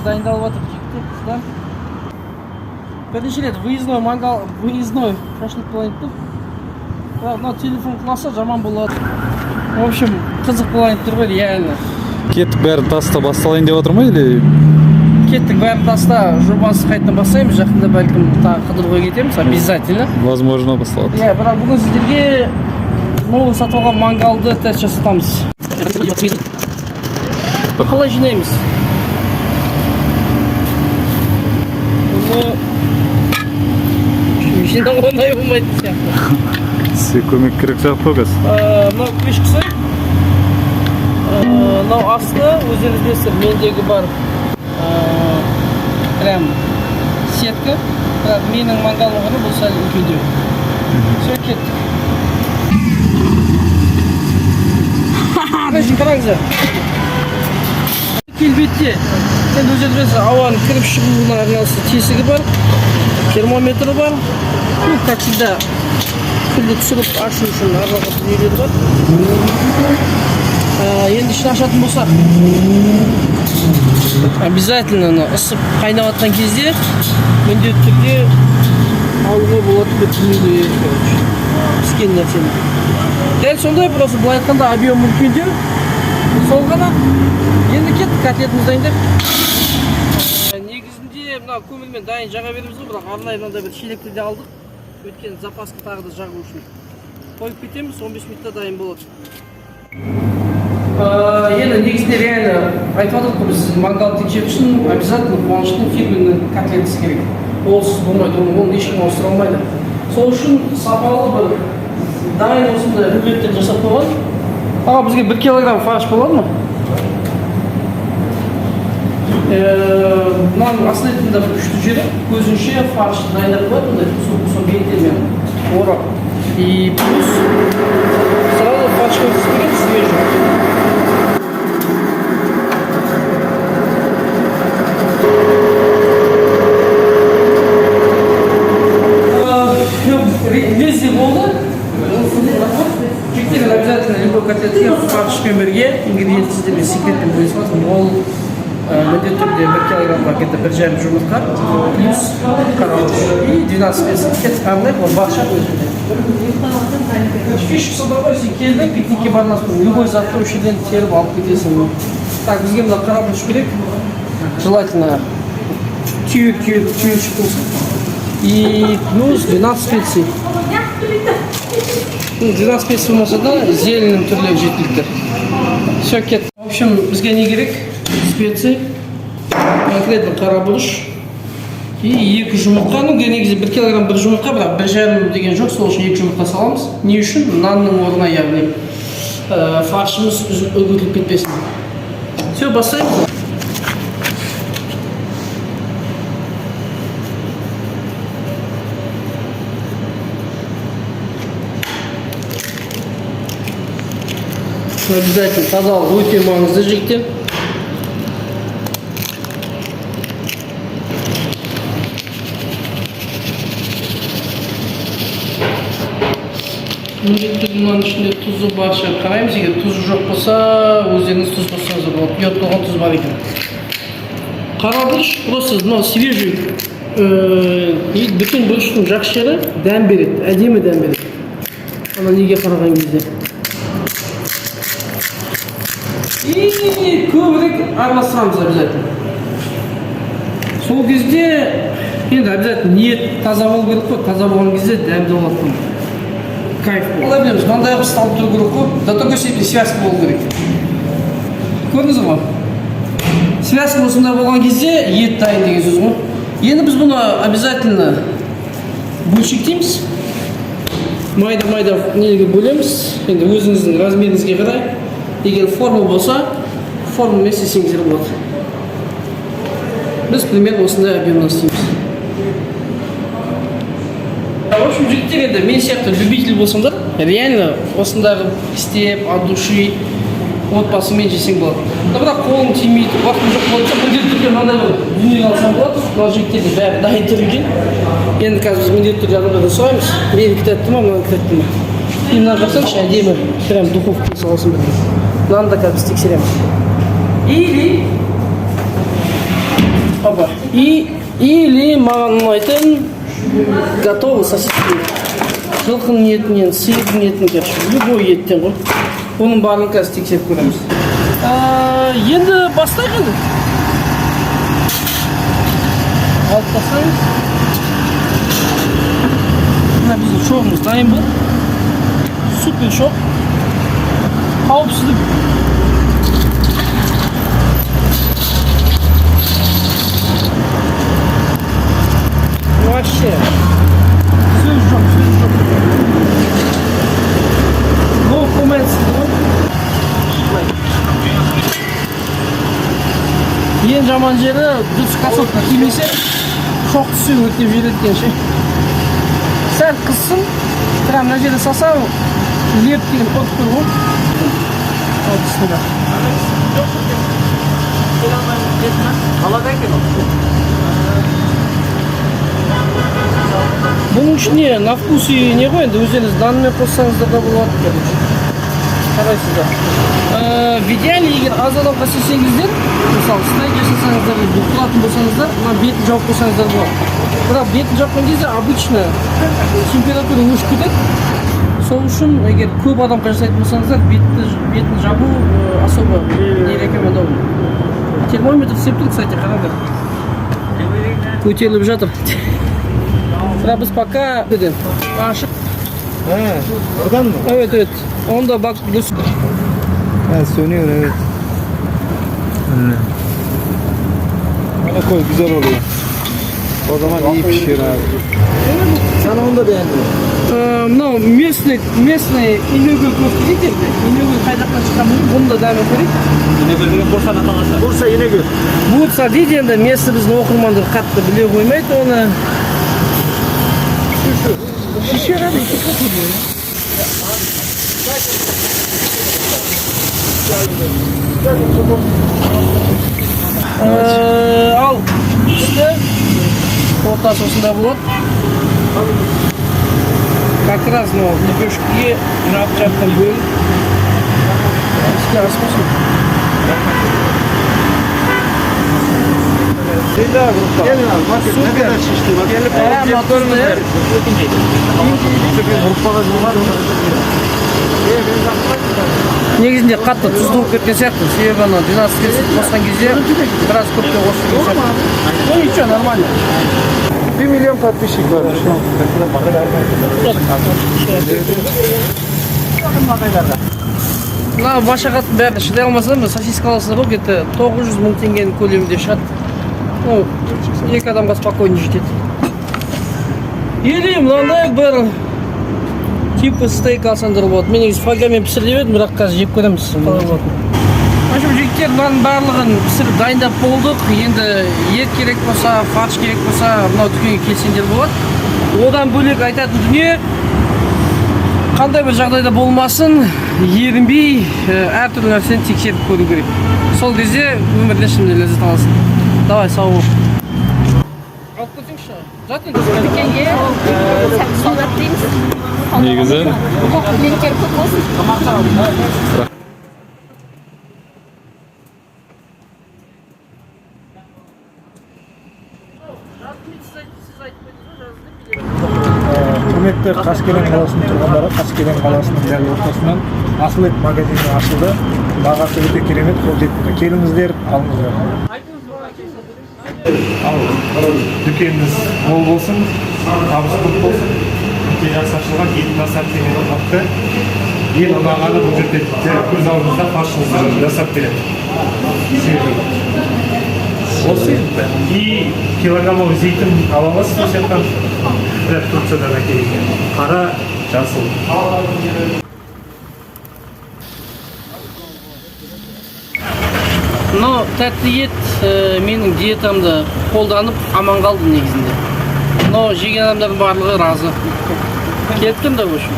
дайындалып жатыр жігіттер да. Бірінші рет выездной мангал, выездной шашлык болайын деп. Мына телефон құласа жаман болады. В общем, қызық болайын тұр ғой реально. Кеттік бәрін таста басталайын деп отыр ма или? Кеттік бәрін таста жобасы қайтадан бастаймыз. Жақында бәлкім тағы қыдыруға кетеміз, обязательно. Возможно, басталады. Иә, бірақ бүгін сіздерге новый сатып алған мангалды тест жасатамыз. Қалай жинаймыз? Бұны жинау оңай болмайды сияқты. Сізге көмек керек жоқ па қазір? Мынау көшкісі. Мынау асты өздеріңіз білесіздер, мендегі бар прям сетка. Бірақ менің мангалым ғана бұл сәл үлкендеу. Все, кеттік. Қараңыздар. Келбетте, енді өздеріңіз білесіздер, ауаның кіріп шығуына арналсы тесігі бар, термометрі бар. Ну, как всегда, күлді түсіріп ашу үшін арнаға дүниелері бар. Енді ішін ашатын болсақ, обязательно ысып қайнап жатқан кезде міндетті түрде алуға болады деп дүниелері піскен нәрсені. Дәл сондай, просто былай айтқанда объем үлкендеу. Сол ғана. Енді кеттік, котлетімізді дайындап. Негізінде мына көмірмен дайын жаға береміз ғой, бірақ арнайы мынандай бір шелекті де алдық. Өйткені запасқа тағы да жағу үшін. Қойып кетеміз, 15 минутта дайын болады. Енді негізінде реально айтып отырдық қой, біз мангал тексеру үшін обязательно қуаныштың фирменный котлетасы керек. Олсыз болмайды, оны ешкім ауыстыра алмайды. Сол үшін сапалы бір дайын осындай рулеттер жасап қойған. Бізге 1 килограмм фарш болады ма? Мынаның основательно күшті жері, көзінше фарш дайындап қойады, сол бейіттермен орап. И плюс сразу фаршқа өткізбеген свежий. Везде болды. Жігіттер обязательно любой котлетке фаршпен бірге ингредиент сіздерге секретпен бөлісіп жатырмын. Ол міндетті түрде 1 килограммға где-то 1,5 жұмыртқа плюс қарауыш и 12 бес кеттік арнайық, ол бақша өзінде. Фишка сонда ғой, сен келдің, пикникке бармаспын, любой затты осы жерден теріп алып кетесің. Так, бізге мына қарауыш керек, желательно түйіншік болсын. И плюс 12 специй. 12 специй болмаса да зеленің түрлері жеткілікті. Все, кеттік. В общем, бізге не керек? Специи, конкретно қарабұрыш и 2 жұмыртқа. Ну, негізі 1 килограмм 1 жұмыртқа, бірақ 1,5 деген жоқ, сол үшін 2 жұмыртқа саламыз. Не үшін? Нанның орнына, яғни фаршымыз үгітіліп кетпесін. Все, бастаймыз. Обязательно тазалық өте маңызды жігіттер. Міндетті мұның ішінде тұзы бар шығып қараймыз. Егер тұзы жоқ болса, өздеріңіз тұз қоссаңыз болады. Йод болған тұз бар екен. Қарабұрыш просто мынау свежий. Бүтін бұрыштың жақсы жері дәм береді, әдемі дәм береді. Ана неге қараған кезде. И көбірек араластырамыз обязательно. Сол кезде енді обязательно ниет таза болу керек қой. Таза болған кезде дәмді болады. Кайф болады. Олай білеміз, мынандай қып салып тұру керек қой. До такой степени связка болу керек. Көрдіңіз ғой? Связка осындай болған кезде ет дайын деген сөз ғой. Енді біз бұны обязательно бөлшектейміз. Майда-майда нелге бөлеміз. Енді өзіңіздің размеріңізге қарай. Егер форма болса, формамен істесеңіздер болады. Біз примерно осындай объемнан істейміз. В общем, жігіттер енді мен сияқты любитель болсаңдар, реально осындағы істеп, от души отбасымен жесең болады. Бірақ қолың тимейді, уақытың жоқ болса, міндетті түрде мынандай бір дүние алсаң болады. Мына жігіттерде бәрі дайын тұр екен. Енді қазір біз міндетті түрде адамдардан сұраймыз. Мені кітапты ма, мынаны кітапты ма? И мына қарасаңшы, әдемі прям духовка салсын бірден. Мынаны да қазір біз тексереміз. Или бар. Или маған ұнайтын готовый сосиски. Жылқының етінен, сиырдың етінен, короче, любой еттен ғой. Оның барлығын қазір тексеріп көреміз. Енді бастайық енді. Алып бастаймыз. Мына біздің шоғымыз дайын бұл. Супер шоқ. Қауіпсіздік. Вообще. Сөз жоқ. No comments. Ең жаман жері дұрыс кроссовка кимесе шоқ түссе өртеп жібереді ше. Сәл қыссын, бірақ мына жерде салсаң леп деген код тұр ғой. Ал түсінді. Қалада екен ол. Бұның ішіне на вкус не ғой, енді өздеріңіз нанмен қоссаңыздар да болады, короче. Қарайсыздар. В идеале, егер аз адамға істесеңіздер, мысалы, стейк жасасаңыздар, бұлқылатын болсаңыздар, мына бетін жауып қойсаңыздар болады. Бірақ бетін жапқан кезде обычно температура өшіп кетеді. Сол үшін, егер көп адамға жасайтын болсаңыздар, бетін жабу особо не рекомендован. Термометр септік, кстати, қараңдар. Көтеріліп жатыр. Бірақ біз пока ашық. Oradan mı? Evet. Onda bak biliyorsun. Ha, sönüyor evet. Bana koy güzel oluyor. O zaman iyi pişiyor abi. Sen onu da beğendin. Мынау местный инегөл көз дейді енді. Инегөл қай жақтан шыққан білмеймін, бұны да дәмі көрейік. İnegöl деген Bursa'nın аталасы. Bursa İnegöl. Бурса дейді енді, местный біздің оқырмандар қатты біле қоймайды оны. Шеше рады, екі қатты дейді. Ал үсті ортасы осында болады. Как раз лепешкіге жап-жаптан бөліп іске асқосын. Gelin abi bakın ne kadar şişti bak. Gelip Негізінде қатты тұзды болып кеткен сияқты. Себебі ана 12 кесіп қосқан кезде біраз көптен қосып кеткен сияқты. Ну ничего, нормально. 1 milyon подписчик var. Мына машақаттың бәріне шыдай алмасам, сосиска аласыздар ғой, где-то 900 мың теңгенің көлемінде шығады. Ну, екі адамға спокойно жетеді. Или мынандай бір типа стейк алсаңдар болады. Мен негізі фольгамен пісір деп едім, бірақ қазір жеп көреміз. В общем, жігіттер мынаның барлығын пісіріп дайындап болдық. Енді ет керек болса, фарш керек болса, мынау дүкенге келсеңдер болады. Одан бөлек айтатын дүние, қандай бір жағдайда болмасын, ерінбей әртүрлі нәрсені тексеріп көру керек. Сол кезде өмірден шынымен ләззат аласың. Давай, сау бол. Алып көрсеңші. Zaten Дүкенге салат дейміз. Негізі Ленкер көп болсын. Құрметті Қаскелең қаласының тұрғындары, Қаскелең қаласының дәл ортасынан Асыл ет магазині ашылды. Бағасы өте керемет, қолжетімді. Келіңіздер, алыңыздар. Дүкеніңіз мол болсын, табыс көп болсын. Өте жақсы ашылған, етін асап деген ұнатты. Ең ұнағаны бұл жерде көз алдыңызда фаршыңызды жасап береді. Осы и килограммовый зейтін ала аласыз осы жақтан. Бірақ Турциядан әкелген. Қара, жасыл. Но тәтті ет менің диетамды қолданып аман қалды негізінде. Но жеген адамдардың барлығы разы. Келіп тұрмын да, в общем.